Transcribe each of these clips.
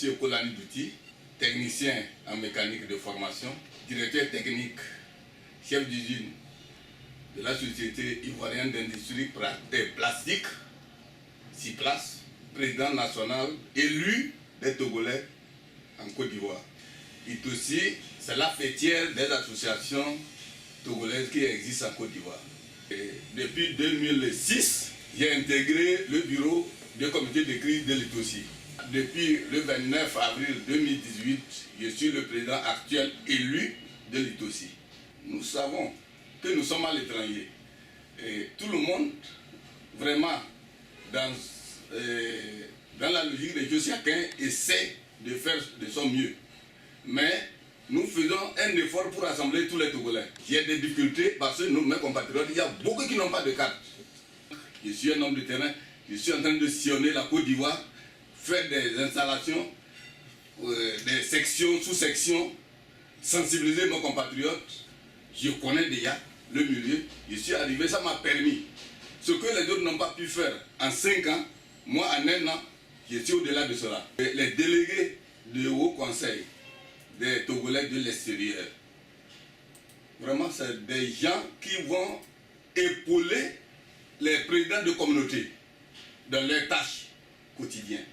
M. Kolani Douti, technicien en mécanique de formation, directeur technique, chef d'usine de la Société ivoirienne d'industrie plastique, CIPLAS, président national élu des Togolais en Côte d'Ivoire. Aussi, c'est la fêtière des associations togolaises qui existent en Côte d'Ivoire. Depuis 2006, j'ai intégré le bureau du comité de crise de l'Itossi. Depuis le 29 avril 2018, je suis le président actuel élu de l'Itossi. Nous savons que nous sommes à l'étranger. Et tout le monde, vraiment, dans la logique des choses, chacun essaie de faire de son mieux. Mais nous faisons un effort pour rassembler tous les Togolais. Il y a des difficultés parce que nous, mes compatriotes, il y a beaucoup qui n'ont pas de carte. Je suis un homme de terrain, je suis en train de sillonner la Côte d'Ivoire, faire des installations, des sections, sous-sections, sensibiliser nos compatriotes. Je connais déjà le milieu, je suis arrivé, ça m'a permis. Ce que les autres n'ont pas pu faire en 5 ans, moi en 1 an, je suis au-delà de cela. Les délégués du Haut Conseil des Togolais de l'extérieur, vraiment c'est des gens qui vont épauler les présidents de communauté dans leurs tâches quotidiennes.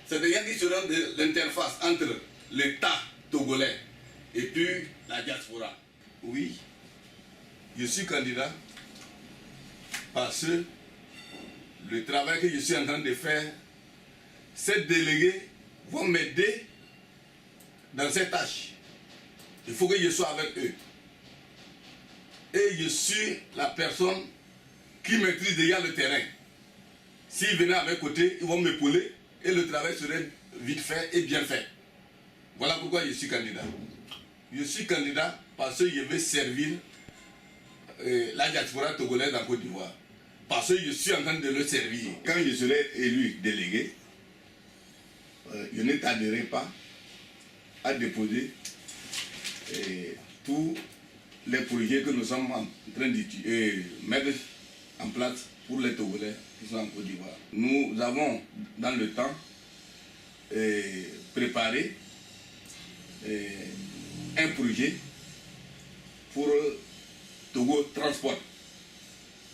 C'est des gens qui seront de l'interface entre l'État togolais et puis la diaspora. Oui, je suis candidat parce que le travail que je suis en train de faire, ces délégués vont m'aider dans ces tâches. Il faut que je sois avec eux. Et je suis la personne qui maîtrise déjà le terrain. S'ils venaient à mes côtés, ils vont m'épauler et le travail serait vite fait et bien fait. Voilà pourquoi je suis candidat. Je suis candidat parce que je veux servir la diaspora togolaise en Côte d'Ivoire. Parce que je suis en train de le servir. Quand je serai élu délégué, je ne tarderai pas à déposer tous les projets que nous sommes en train de mettre en place pour les Togolais qui sont en Côte d'Ivoire. Nous avons dans le temps préparé un projet pour Togo Transport,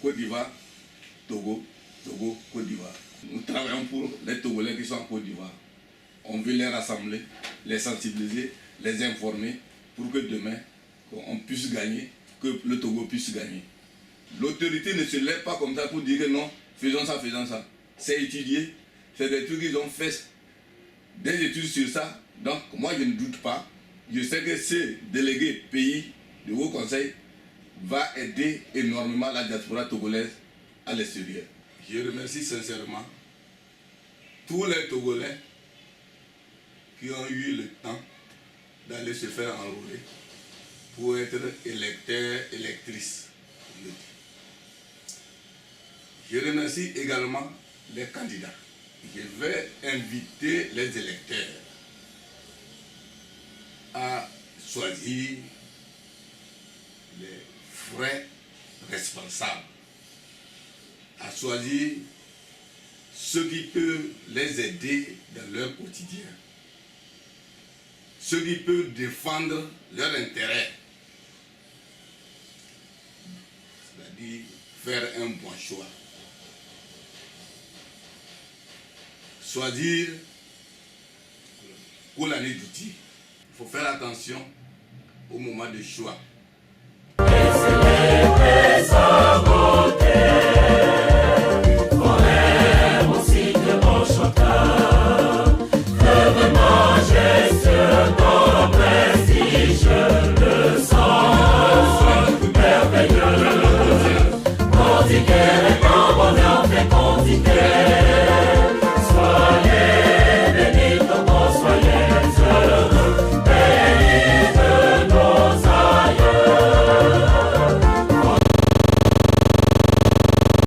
Côte d'Ivoire, Togo, Côte d'Ivoire. Nous travaillons pour les Togolais qui sont en Côte d'Ivoire. On veut les rassembler, les sensibiliser, les informer pour que demain, on puisse gagner, que le Togo puisse gagner. L'autorité ne se lève pas comme ça pour dire que non, faisons ça, faisons ça. C'est étudié, c'est des trucs qu'ils ont fait, des études sur ça. Donc moi je ne doute pas. Je sais que ce délégué pays du Haut Conseil va aider énormément la diaspora togolaise à l'extérieur. Je remercie sincèrement tous les Togolais qui ont eu le temps d'aller se faire enrôler pour être électeurs, électrices. Je remercie également les candidats. Je vais inviter les électeurs à choisir les vrais responsables, à choisir ceux qui peuvent les aider dans leur quotidien, ceux qui peuvent défendre leurs intérêts, c'est-à-dire faire un bon choix. Choisir Kolani Douti. Il faut faire attention au moment du choix. Merveilleux,